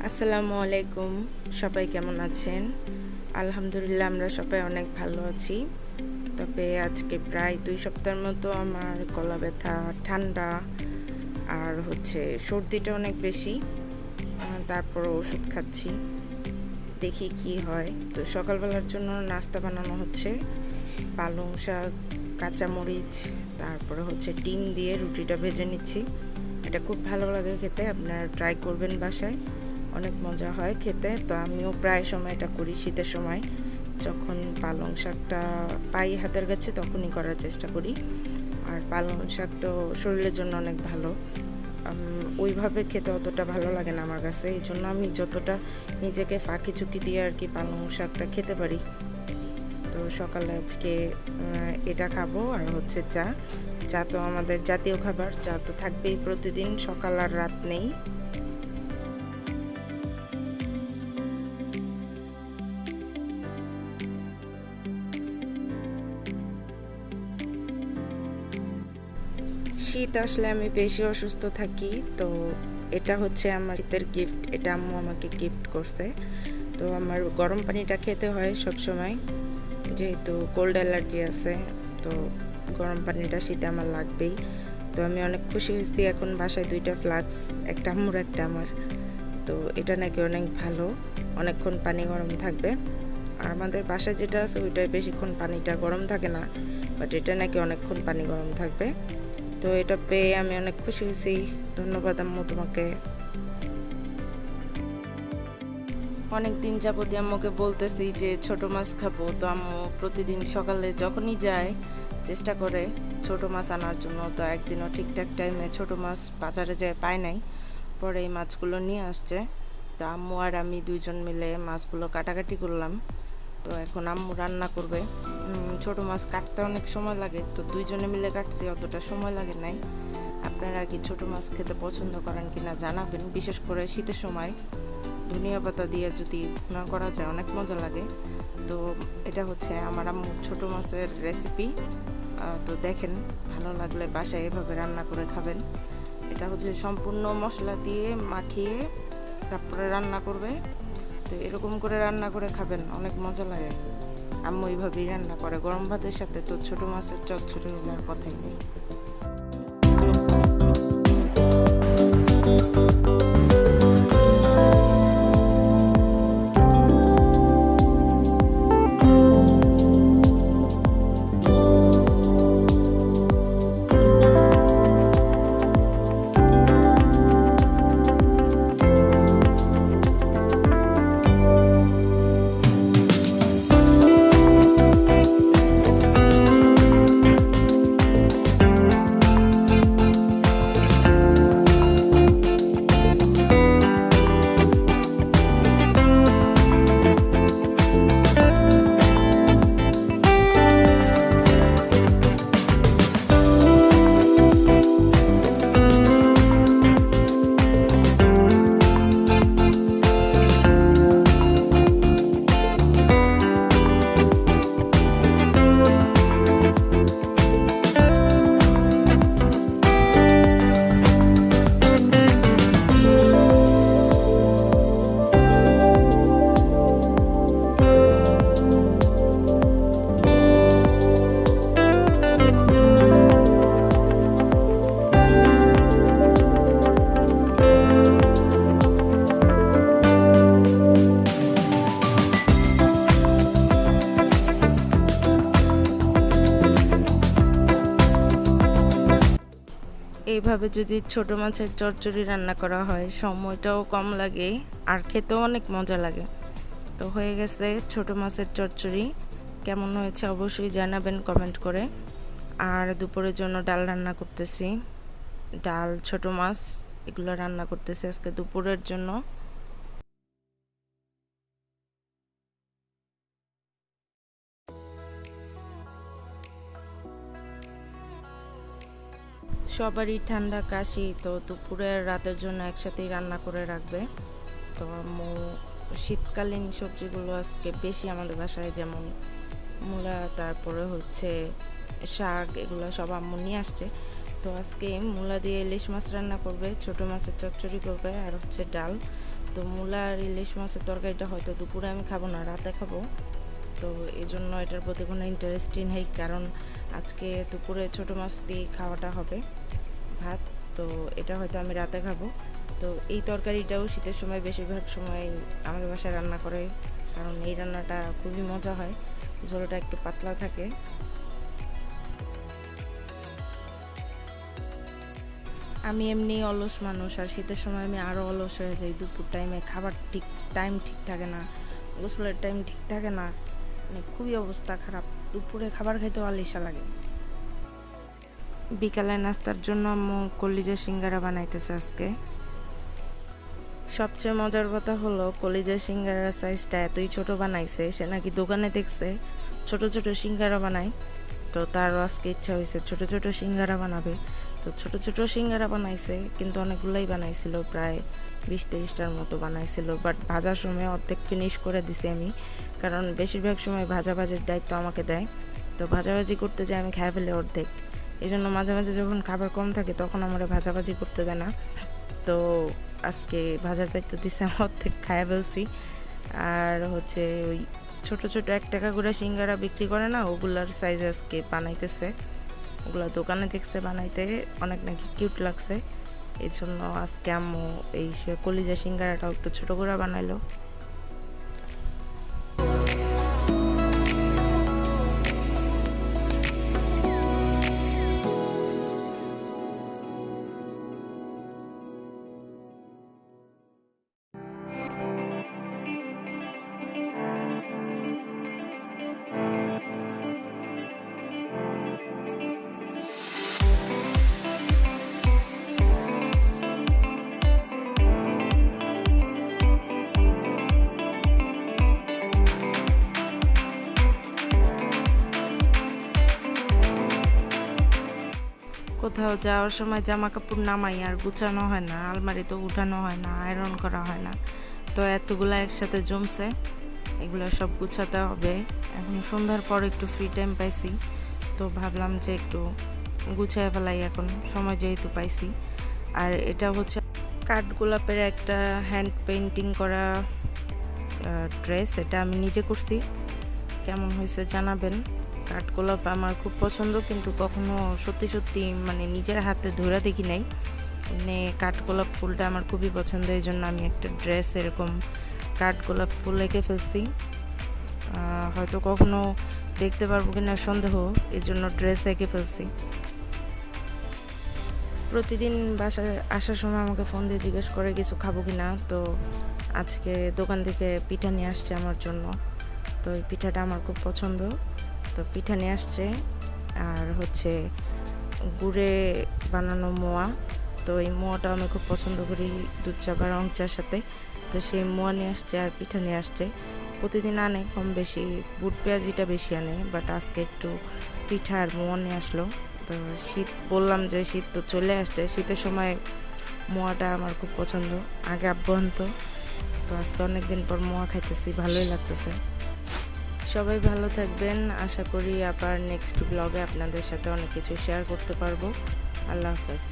আসসালামু আলাইকুম। সবাই কেমন আছেন? আলহামদুলিল্লাহ আমরা সবাই অনেক ভালো আছি। তবে আজকে প্রায় 2 সপ্তাহের মতো আমার গলা ব্যথা, ঠান্ডা আর সর্দিটা অনেক বেশি। তারপরও ওষুধ খাচ্ছি, দেখি কি হয়। তো সকালবেলার জন্য নাস্তা বানানো হচ্ছে পালং শাক, কাঁচামরিচ, তারপরে ডিম দিয়ে রুটিটা ভেজে নিচ্ছি। এটা খুব ভালো লাগে খেতে, আপনারা ট্রাই করবেন বাসায়, অনেক মজা হয় খেতে। তো আমিও প্রায় সময় এটা করি, শীতের সময় যখন পালং শাকটা পাই হাতের কাছে তখনই করার চেষ্টা করি। আর পালং শাক তো শরীরের জন্য অনেক ভালো, ওইভাবে খেতে অতটা ভালো লাগে না আমার কাছে, এই জন্য আমি যতটা নিজেকে ফাঁকি চুকি দিয়ে আর কি পালং শাকটা খেতে পারি। তো সকালে আজকে এটা খাবো আর চা। চা তো আমাদের জাতীয় খাবার, চা তো থাকবেই প্রতিদিন, সকাল আর রাত নেই। শীত আসলে আমি বেশি অসুস্থ থাকি, তো এটা আমার শীতের গিফট, এটা আম্মু আমাকে গিফট করছে। তো আমার গরম পানিটা খেতে হয় সব সময়, যেহেতু কোল্ড অ্যালার্জি আছে, তো গরম পানিটা শীতে আমার লাগবেই। তো আমি অনেক খুশি হয়েছি, এখন বাসায় 2টা ফ্লাক্স, একটা আম্মুর একটা আমার। তো এটা নাকি অনেক ভালো, অনেকক্ষণ পানি গরম থাকবে। আর আমাদের বাসায় যেটা আছে ওইটায় বেশিক্ষণ পানিটা গরম থাকে না, বাট এটা নাকি অনেকক্ষণ পানি গরম থাকবে। তো এটা পেয়ে আমি অনেক খুশি হয়েছি, ধন্যবাদ আম্মু তোমাকে। অনেক দিন যাবত আম্মুকে বলতেছি যে ছোট মাছ খাবো, তো আম্মু প্রতিদিন সকালে যখনই যায় চেষ্টা করে ছোট মাছ আনার জন্য। তো একদিনও ঠিকঠাক টাইমে ছোট মাছ বাজারে যায় পায় নাই, পরে এই মাছগুলো নিয়ে আসছে। তো আম্মু আর আমি 2জন মিলে মাছগুলো কাটাকাটি করলাম। তো এখন আম্মু রান্না করবে। ছোট মাছ কাটতে অনেক সময় লাগে, তো 2জনে মিলে কাটছি, অতটা সময় লাগে নাই। আপনারা কি ছোট মাছ খেতে পছন্দ করেন কিনা জানাবেন, বিশেষ করে শীতের সময় ধনিয়া পাতা দিয়ে যদি ভুনা করা যায় অনেক মজা লাগে। তো এটা আমার আম্মুর ছোট মাছের রেসিপি। তো দেখেন, ভালো লাগলে বাসায় এভাবে রান্না করে খাবেন। এটা সম্পূর্ণ মশলা দিয়ে মাখিয়ে তারপরে রান্না করবে। তো এরকম করে রান্না করে খাবেন, অনেক মজা লাগে। আম্মু এইভাবেই রান্না করে গরম ভাতের সাথে, তো ছোট মাছের চচ্চড়ি হলে আর কথাই নেই। এইভাবে যদি ছোট মাছের চচ্চড়ি রান্না করা হয়, সময়টাও কম লাগে আর খেতেও অনেক মজা লাগে। তো হয়ে গেছে ছোট মাছের চচ্চড়ি, কেমন হয়েছে অবশ্যই জানাবেন কমেন্ট করে। আর দুপুরের জন্য ডাল রান্না করতেছি, ডাল, ছোট মাছ এগুলো রান্না করতেছি আজকে দুপুরের জন্য। সবারই ঠান্ডা কাশি, তো দুপুরের রাতের জন্য একসাথেই রান্না করে রাখবে। তো আম্মু শীতকালীন সবজিগুলো আজকে বেশি আমাদের বাসায়, যেমন মূলা, তারপরে শাক, এগুলো সব আম্মু নিয়ে আসছে। তো আজকে মূলা দিয়ে ইলিশ মাছ রান্না করবে, ছোট মাছের চচ্চড়ি করবে, আর ডাল। তো মূলা আর ইলিশ মাছের তরকারিটা হয়তো দুপুরে আমি খাবো না, রাতে খাবো। তো এই জন্য এটার প্রতি কোনো ইন্টারেস্টই নেই, কারণ আজকে দুপুরে ছোটো মাছ দিয়ে খাওয়াটা হবে ভাত। তো এটা হয়তো আমি রাতে খাবো। তো এই তরকারিটাও শীতের সময় বেশিরভাগ সময় আমাদের বাসায় রান্না করে, কারণ এই রান্নাটা খুবই মজা হয়, ঝোলটা একটু পাতলা থাকে। আমি এমনি অলস মানুষ, আর শীতের সময় আমি আরও অলস হয়ে যাই। দুপুর টাইমে খাবার টাইম ঠিক থাকে না, গোসলের টাইম ঠিক থাকে না, মানে খুবই অবস্থা খারাপ। দুপুরে খাবার খাইতেও আলিশা লাগে। বিকালে নাস্তার জন্য আম্মু কলিজা সিঙ্গারা বানাইতেছে আজকে। সবচেয়ে মজার কথা হলো কলিজা সিঙ্গারার সাইজটা এতই ছোট বানাইছে, সে নাকি দোকানে দেখছে ছোট ছোট সিঙ্গারা বানায়। তো তারও আজকে ইচ্ছা হয়েছে ছোট ছোট সিঙ্গারা বানাবে। তো ছোট ছোট সিঙ্গারা বানাইছে, কিন্তু অনেকগুলোই বানাইছিল, প্রায় 20-30টার মতো বানাইছিল। বাট ভাজার সময় অর্ধেক ফিনিশ করে দিছি আমি, কারণ বেশিরভাগ সময় ভাজাভাজির দায়িত্ব আমাকে দেয়। তো ভাজাভাজি করতে যাই আমি খেয়ে ফেলে অর্ধেক। এই জন্য মাঝে মাঝে যখন খাবার কম থাকে তখন আমার ভাজাভাজি করতে দেয় না। তো আজকে ভাজার দায়িত্ব দিছে, আমার অর্ধেক খাইয়া ফেলছি। আর হচ্ছে ওই ছোট ছোট 1 টাকা করে সিঙ্গারা বিক্রি করে না, ওগুলার সাইজ আজকে বানাইতেছে। ওগুলো দোকানে দেখছে বানাইতে, অনেক নাকি কিউট লাগছে। এই জন্য আজকে আম্মু এই কলিজা সিঙ্গারাটাও একটু ছোট করে বানাইলো। কোথাও যাওয়ার সময় জামা কাপড় নামাই আর গুছানো হয় না, আলমারিতে উঠানো হয় না, আয়রন করা হয় না। তো এতগুলো একসাথে জমছে, এগুলো সব গুছাতে হবে। এখন সন্ধ্যার পর একটু ফ্রি টাইম পাইছি, তো ভাবলাম যে একটু গুছিয়ে ফেলাই এখন, সময় যেহেতু পাইছি। আর এটা হচ্ছে কাঠগোলাপের একটা হ্যান্ড পেইন্টিং করা ড্রেস, এটা আমি নিজে করছি। কেমন হয়েছে জানাবেন। কাঠগোলাপ আমার খুব পছন্দ, কিন্তু কখনো সত্যি সত্যি মানে নিজের হাতে ধরে দেখি নাই। মানে কাঠগোলাপ ফুলটা আমার খুবই পছন্দ, এই জন্য আমি একটা ড্রেস এরকম কাঠগোলাপ ফুল এঁকে ফেলছি। হয়তো কখনো দেখতে পারবো কিনা সন্দেহ, এই জন্য ড্রেস এঁকে ফেলছি। প্রতিদিন বাসায় আসার সময় আমাকে ফোন দিয়ে জিজ্ঞেস করে কিছু খাবো কিনা। তো আজকে দোকান থেকে পিঠা নিয়ে আসছে আমার জন্য। তো এই পিঠাটা আমার খুব পছন্দ, তো পিঠা নিয়ে আসছে। আর হচ্ছে গুড়ে বানানো মোয়া, তো এই মোয়াটা আমি খুব পছন্দ করি দুধ চা বা রং চার সাথে। তো সেই মোয়া নিয়ে আসছে আর পিঠা নিয়ে আসছে। প্রতিদিন আনে কম বেশি, বুট পেঁয়াজিটা বেশি আনে, বাট আজকে একটু পিঠা আর মোয়া নিয়ে আসলো। তো শীত, বললাম যে শীত তো চলে আসছে, শীতের সময় মোয়াটা আমার খুব পছন্দ, আগে আব্বু আনতো। তো আজকে অনেকদিন পর মোয়া খাইতেছি, ভালোই লাগতেছে। সবাই ভালো থাকবেন, আশা করি আবার নেক্সট ব্লগে আপনাদের সাথে অনেক কিছু শেয়ার করতে পারবো। আল্লাহ হাফেজ।